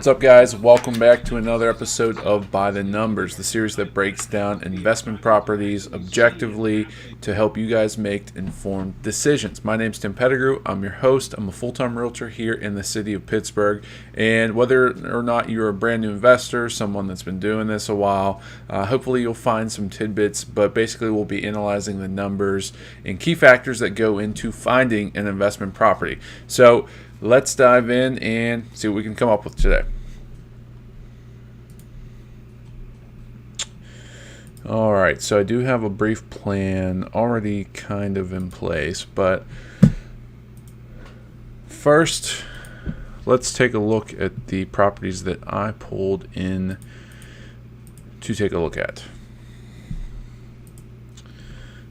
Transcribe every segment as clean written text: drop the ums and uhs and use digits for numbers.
What's up, guys? Welcome back to another episode of By the Numbers, the series that breaks down investment properties objectively to help you guys make informed decisions. My name's Tim Pettigrew. I'm your host. I'm a full-time realtor here in the city of Pittsburgh. And whether or not you're a brand new investor, someone that's been doing this a while, hopefully you'll find some tidbits. But basically, we'll be analyzing the numbers and key factors that go into finding an investment property. So let's dive in and see what we can come up with today. All right, so I do have a brief plan already kind of in place, but first, let's take a look at the properties that I pulled in to take a look at.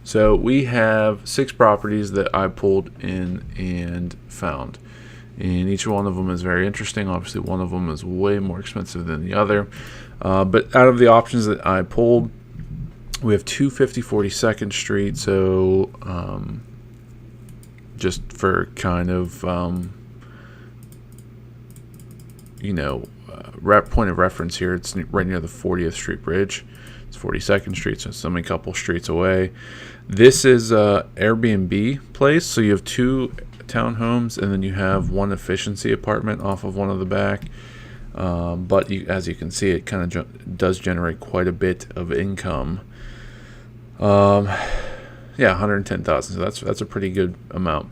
So we have 6 properties that I pulled in and found. And each one of them is very interesting. Obviously, one of them is way more expensive than the other. But out of the options that I pulled, we have 250 42nd Street. So just for kind of, point of reference here, it's right near the 40th Street Bridge. It's 42nd Street, so it's only a couple streets away. This is a Airbnb place. So you have 2 townhomes, and then you have 1 efficiency apartment off of one of the back. But as you can see, it kind of does generate quite a bit of income. 110,000. So that's a pretty good amount.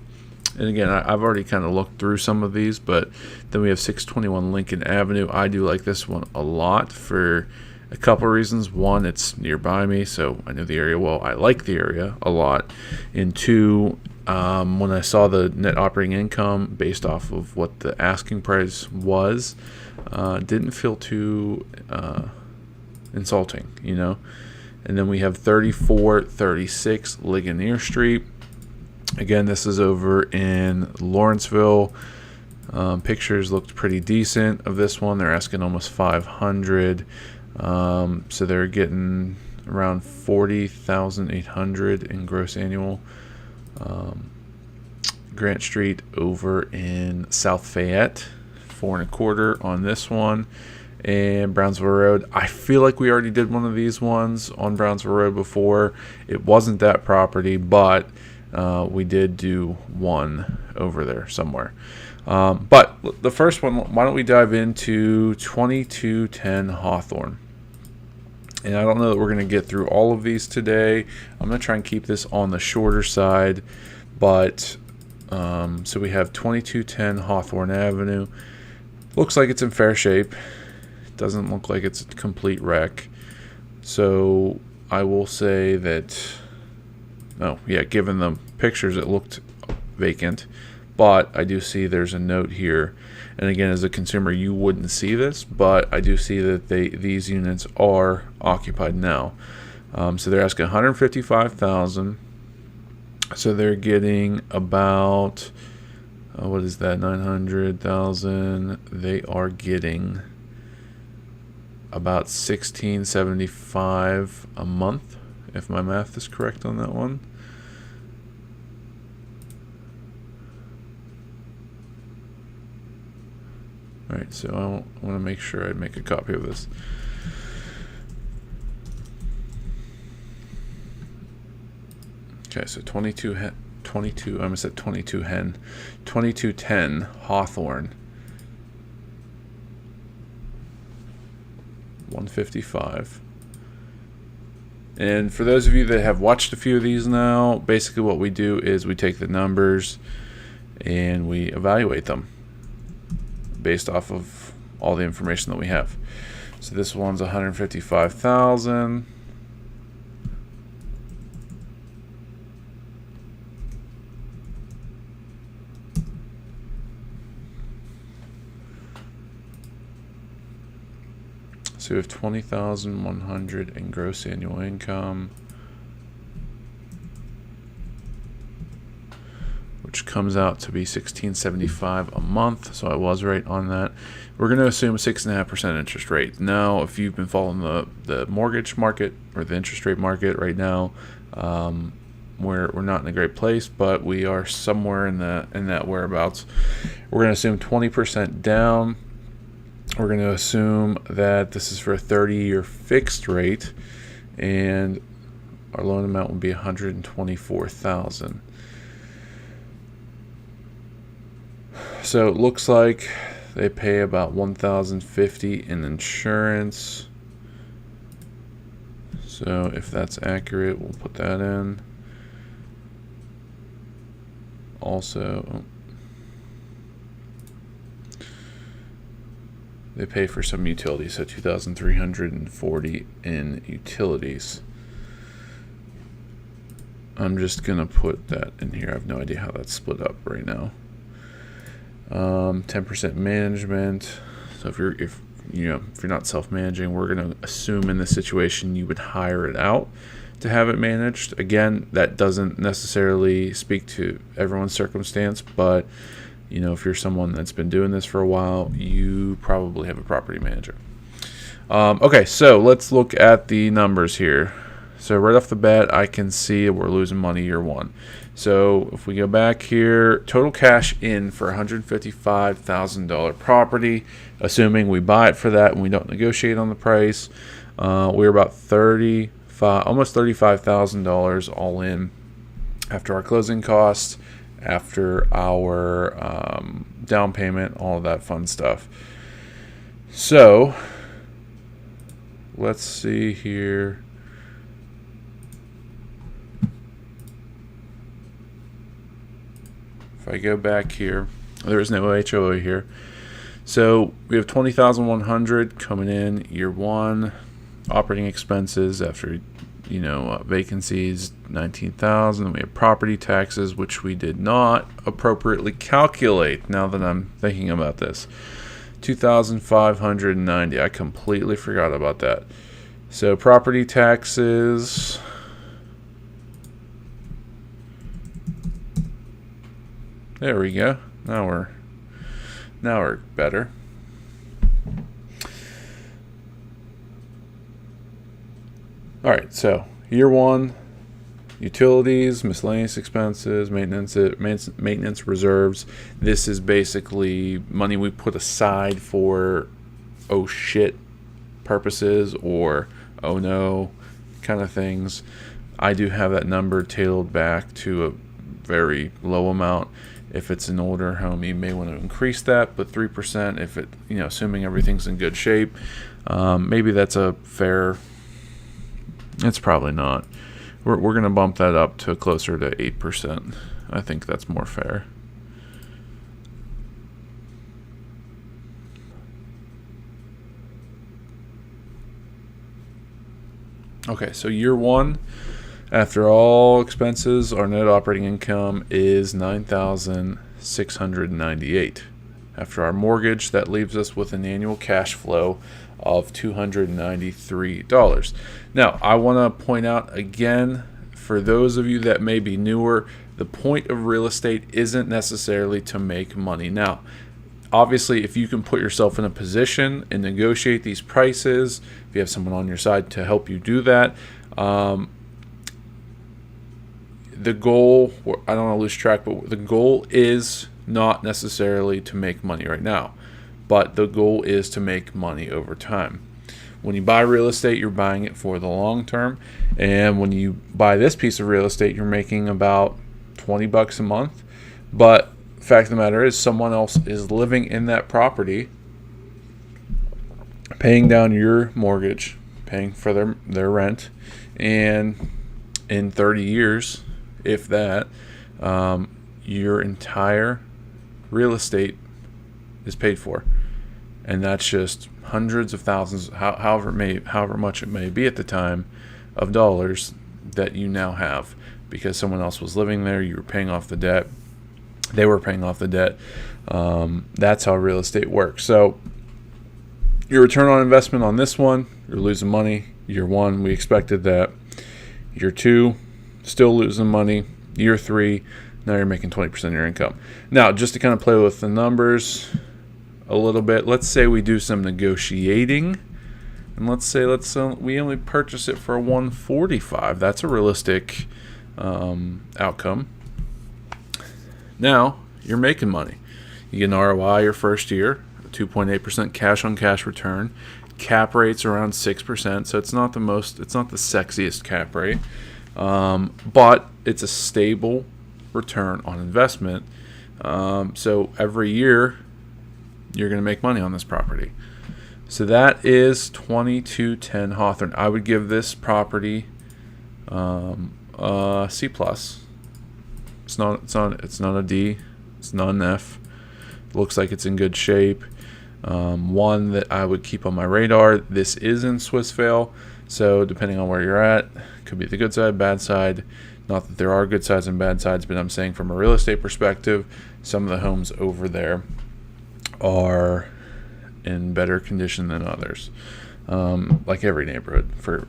And again, I've already kind of looked through some of these, but then we have 621 Lincoln Avenue. I do like this one a lot for a couple of reasons. One, it's nearby me, so I know the area well. I like the area a lot. And 2, when I saw the net operating income based off of what the asking price was, didn't feel too insulting, And then we have 3436 Ligonier Street. Again, this is over in Lawrenceville. Pictures looked pretty decent of this one. They're asking almost 500. So they're getting around 40,800 in gross annual. Grant Street over in South Fayette, 4.25 on this one. And Brownsville Road, I feel like we already did one of these ones on Brownsville Road before. It wasn't that property, but we did do one over there somewhere. But the first one, why don't we dive into 2210 Hawthorne? And I don't know that we're going to get through all of these today. I'm going to try and keep this on the shorter side. But so we have 2210 Hawthorne Avenue. Looks like it's in fair shape. Doesn't look like it's a complete wreck. So I will say that Oh, yeah, given the pictures, it looked vacant. But I do see there's a note here. And again, as a consumer, you wouldn't see this, but I do see that these units are occupied now. So they're asking $155,000. So they're getting about, what is that, 900,000. They are getting about $1,675 a month, if my math is correct on that one. All right, so I want to make sure I make a copy of this. Okay, so 2210 Hawthorne, 155. And for those of you that have watched a few of these now, basically what we do is we take the numbers and we evaluate them based off of all the information that we have. So this one's 155,000. So we have 20,100 in gross annual income, which comes out to be $1,675 a month. So I was right on that. We're going to assume a 6.5% interest rate. Now, if you've been following the mortgage market or the interest rate market right now, we're not in a great place, but we are somewhere in that whereabouts. We're going to assume 20% down. We're going to assume that this is for a 30-year fixed rate, and our loan amount would be $124,000. So it looks like they pay about $1,050 in insurance. So if that's accurate, we'll put that in. Also, they pay for some utilities, so $2,340 in utilities. I'm just gonna put that in here. I have no idea how that's split up right now. 10% management. So if you're not self-managing, we're gonna assume in this situation you would hire it out to have it managed. Again, that doesn't necessarily speak to everyone's circumstance, but if you're someone that's been doing this for a while, you probably have a property manager. Okay, so let's look at the numbers here. So right off the bat, I can see we're losing money year one. So if we go back here, total cash in for $155,000 property, assuming we buy it for that and we don't negotiate on the price, we're about almost $35,000 all in after our closing costs, after our down payment, all of that fun stuff. So let's see here. If I go back here, there is no HOA here. So we have $20,100 coming in year one. Operating expenses after vacancies, $19,000. We have property taxes, which we did not appropriately calculate. Now that I'm thinking about this, $2,590. I completely forgot about that. So property taxes. There we go. Now we're better. All right, so year one, utilities, miscellaneous expenses, maintenance reserves. This is basically money we put aside for oh shit purposes or oh no kind of things. I do have that number tailored back to a very low amount. If it's an older home, you may want to increase that, but 3%, if it, assuming everything's in good shape, maybe that's a fair. It's probably not. We're going to bump that up to closer to 8%. I think that's more fair. Okay, so year one, After all expenses, our net operating income is $9,698. After our mortgage, that leaves us with an annual cash flow of $293. Now, I want to point out again, for those of you that may be newer, the point of real estate isn't necessarily to make money. Now, obviously, if you can put yourself in a position and negotiate these prices, if you have someone on your side to help you do that, the goal, I don't want to lose track, but the goal is not necessarily to make money right now, but the goal is to make money over time. When you buy real estate, you're buying it for the long term, and when you buy this piece of real estate, you're making about $20 a month. But the fact of the matter is, someone else is living in that property, paying down your mortgage, paying for their rent, and in 30 years, if that, your entire real estate is paid for, and that's just hundreds of thousands, however much it may be at the time, of dollars that you now have because someone else was living there. You were paying off the debt. They were paying off the debt. That's how real estate works. So your return on investment on this one, you're losing money. Year 1, we expected that. Year 2, still losing money. Year 3, now you're making 20% of your income. Now, just to kind of play with the numbers a little bit, let's say we do some negotiating, and let's say we only purchase it for $145. That's a realistic outcome. Now you're making money. You get an ROI your first year, a 2.8% cash on cash return. Cap rate's around 6%, so it's not the sexiest cap rate, but it's a stable return on investment. So every year you're going to make money on this property. So that is 2210 Hawthorne. I would give this property a C+. It's not a D. It's not an F. It looks like it's in good shape. One that I would keep on my radar. This is in Swissvale, so depending on where you're at, could be the good side, bad side. Not that there are good sides and bad sides, but I'm saying from a real estate perspective, some of the homes over there are in better condition than others, like every neighborhood, for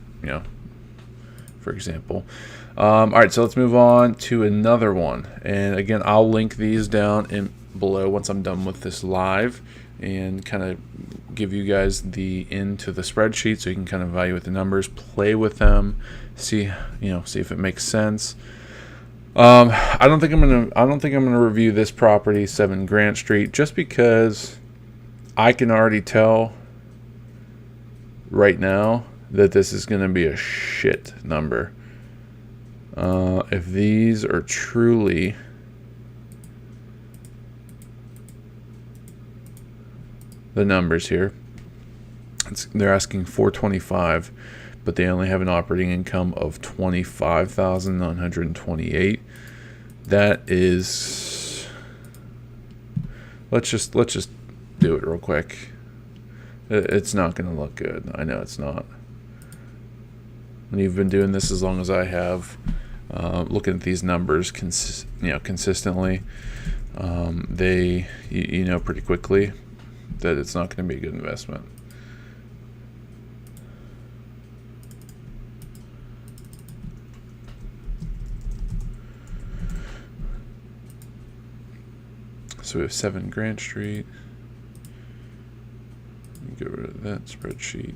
example. All right, so let's move on to another one, and again, I'll link these down below once I'm done with this live, and kind of give you guys into the spreadsheet so you can kind of evaluate the numbers, play with them, see if it makes sense. I don't think I'm gonna review this property, 7 Grant Street, just because I can already tell right now that this is gonna be a shit number. If these are truly the numbers here, they're asking $425, but they only have an operating income of $25,928. That is, let's just do it real quick. It's not going to look good. I know it's not. When you've been doing this as long as I have, looking at these numbers consistently, they pretty quickly that it's not going to be a good investment. So we have 7 Grant Street. Get rid of that spreadsheet.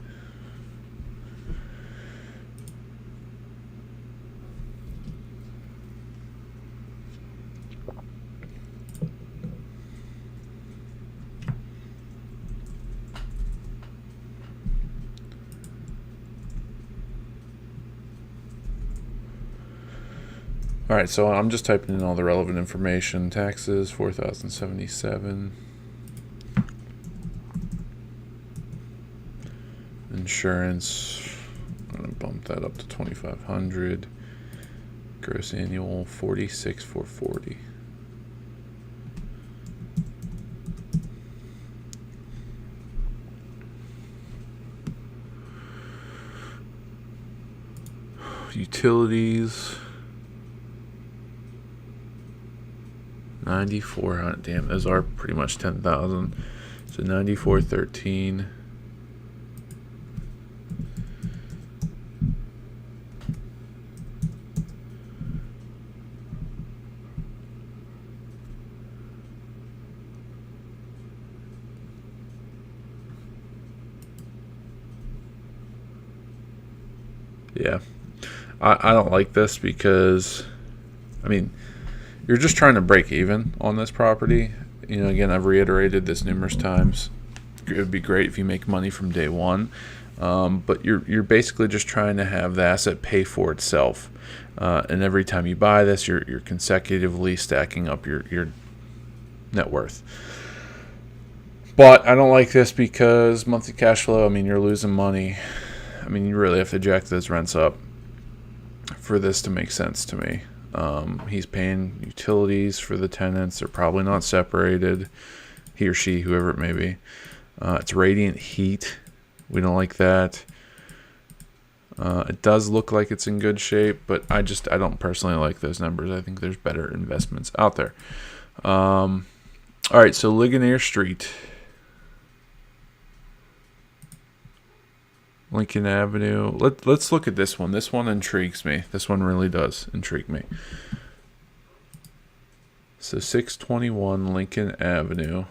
All right, so I'm just typing in all the relevant information. Taxes, $4,077. Insurance, I'm gonna bump that up to $2,500. Gross annual, $46,440. Utilities. 9,400. Damn, those are pretty much 10,000. So 9,413. Yeah, I don't like this because, I mean, you're just trying to break even on this property. You know, again, I've reiterated this numerous times. It would be great if you make money from day one, but you're basically just trying to have the asset pay for itself. And every time you buy this, you're consecutively stacking up your net worth. But I don't like this because monthly cash flow, I mean, you're losing money. I mean, you really have to jack those rents up for this to make sense to me. He's paying utilities for the tenants. They're probably not separated. He or she, whoever it may be. It's radiant heat. We don't like that. It does look like it's in good shape, but I don't personally like those numbers. I think there's better investments out there. All right, so Ligonier Street. Lincoln Avenue. Let's look at this one. This one intrigues me. This one really does intrigue me. So 621 Lincoln Avenue.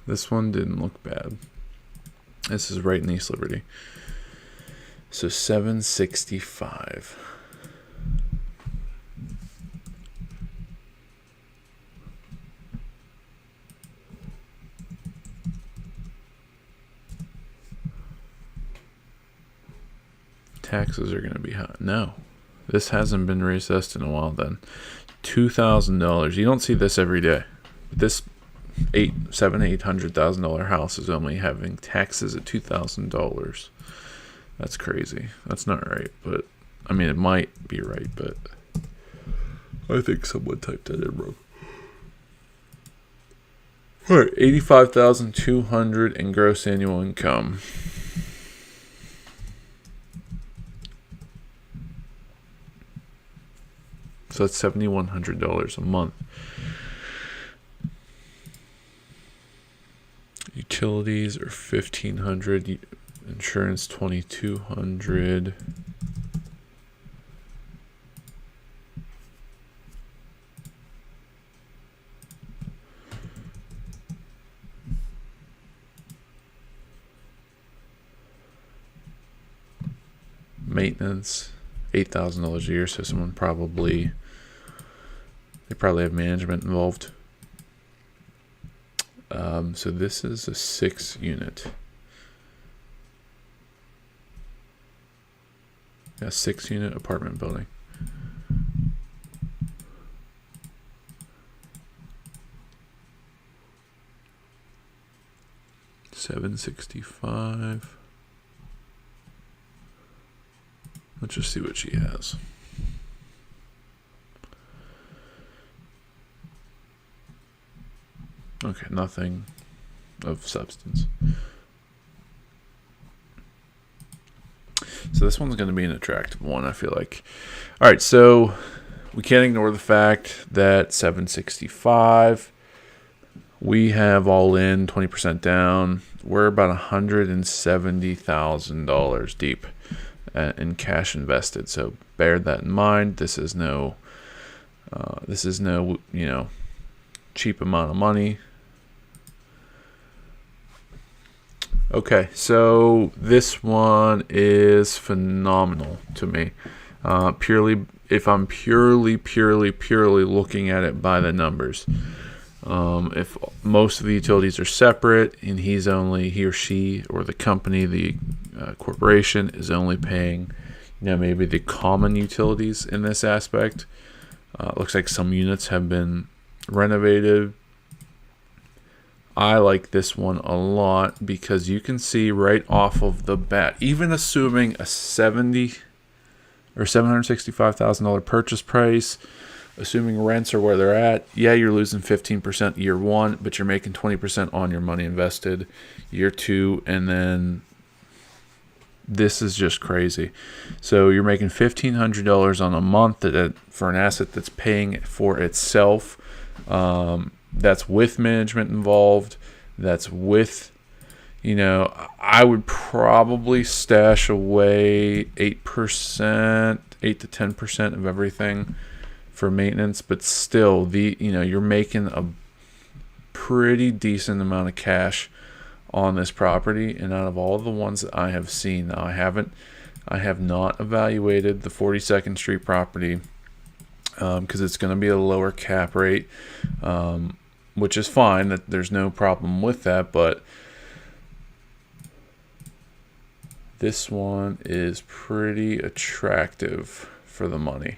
This one didn't look bad. This is right in East Liberty. So 765. Taxes are going to be high. No, this hasn't been reassessed in a while. Then $2,000. You don't see this every day. This $800,000 house is only having taxes at $2,000. That's crazy. That's not right, but I mean, it might be right, but I think someone typed that in wrong. All right, $85,200 in gross annual income. So that's $7,100 a month. Utilities are $1,500. Insurance $2,200. Maintenance $8,000 a year. So they probably have management involved. So this is a 6-unit. A 6-unit apartment building. $765. Let's just see what she has. Okay, nothing of substance. So this one's going to be an attractive one, I feel like. All right, so we can't ignore the fact that 765, we have all in 20% down. We're about $170,000 deep in cash invested. So bear that in mind. This is no cheap amount of money. Okay, so this one is phenomenal to me. If I'm purely looking at it by the numbers. If most of the utilities are separate and he or she or the company, the corporation is only paying, maybe the common utilities in this aspect. Looks like some units have been renovated. I like this one a lot because you can see right off of the bat, even assuming a 70 or $765,000 purchase price. Assuming rents are where they're at, yeah, you're losing 15% year one, but you're making 20% on your money invested year two, and then this is just crazy. So you're making $1,500 on a month for an asset that's paying for itself. That's with management involved. That's with, I would probably stash away 8%, 8 to 10% of everything for maintenance, but still, you're making a pretty decent amount of cash on this property. And out of all the ones that I have seen, now I have not evaluated the 42nd Street property because it's going to be a lower cap rate, which is fine. That there's no problem with that, but this one is pretty attractive for the money.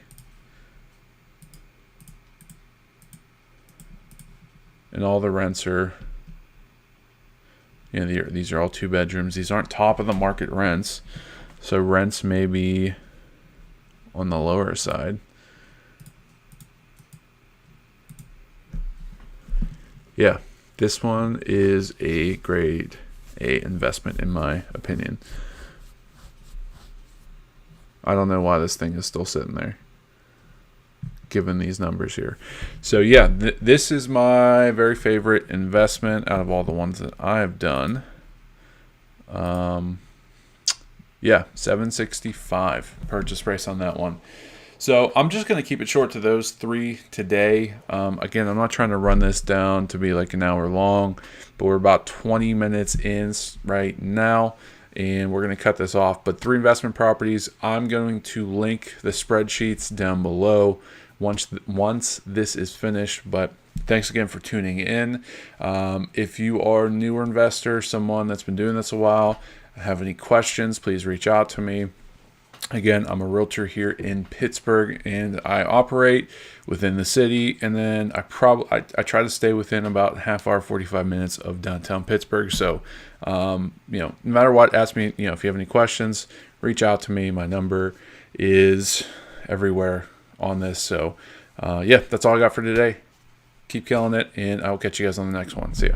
And all the rents are, these are all 2 bedrooms. These aren't top of the market rents. So rents may be on the lower side. Yeah, this one is a grade A investment in my opinion. I don't know why this thing is still sitting there, given these numbers here. So yeah, this is my very favorite investment out of all the ones that I have done. Yeah, $765 purchase price on that one. So I'm just going to keep it short to those 3 today. Again, I'm not trying to run this down to be like an hour long, but we're about 20 minutes in right now, and we're going to cut this off. But 3 investment properties. I'm going to link the spreadsheets down below once this is finished. But thanks again for tuning in. If you are a newer investor, someone that's been doing this a while, have any questions, please reach out to me. Again, I'm a realtor here in Pittsburgh, and I operate within the city, and then I try to stay within about half hour, 45 minutes of downtown Pittsburgh. So, no matter what, ask me, if you have any questions, reach out to me. My number is everywhere on this. So, yeah, that's all I got for today. Keep killing it, and I'll catch you guys on the next one. See ya.